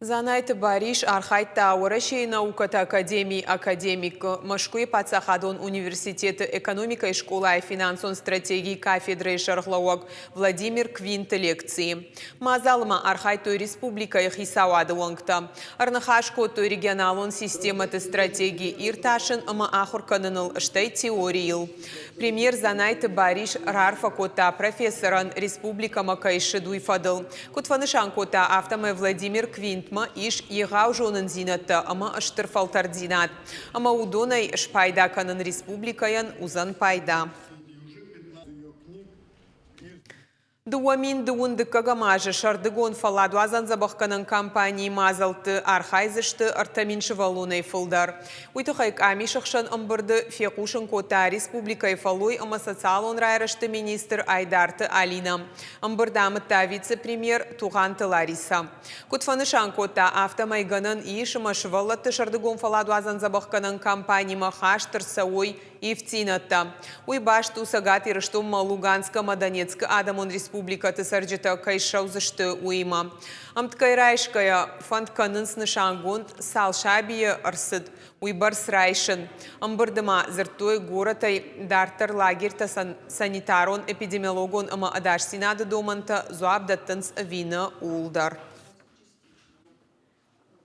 Занайты Бариш Архайт Тауэращей науката академик Машкуи Пацахадон университеты экономика и школа и финансовой стратегии кафедры Шархлауак Владимир Квинт лекции. Мазалма Архайтой республика и Хисауады Лонгта. Арнахашко той регионалон система стратегии Ирташин ама Ахуркананал Штай теориил. Премьер Занайты Бариш Рарфа Кота профессоран республика Макаиши Дуйфадл. Кутфанышан Кота автоме Владимир Квинт иш егау жонын зинатты, ама ыштырфалтардинат. Ама удонай шпайда канын республикаян узан пайда. Дуамин дуындыкка гамажы шардыгон фаладу азан забахканын компании мазалты архайзышты артаминші валунай фылдар. Уйтықайк амишықшын ымбырды фекушын кота республикай фалуй ама социалон райрышты министр Айдарты Алина. Ымбырдамытта вице-премьер Туғанты Лариса. Кутфанышан кота автомайганын ишыма шывалатты шардыгон фаладу азан забахканын компании махаштыр сауй ифтинатта. Уйбаш тусагат ирыштум Луганска Донецка адамон республикаты сарджита кайшаузышты уйма. Амткайрайшкая фантканын снышангунд салшабия арсыд уйбарс райшын. Амбырдыма зыртой горотай дартар лагерта санитарон эпидемиологон ама адаш синады доманта зуабдаттынс вина улдар.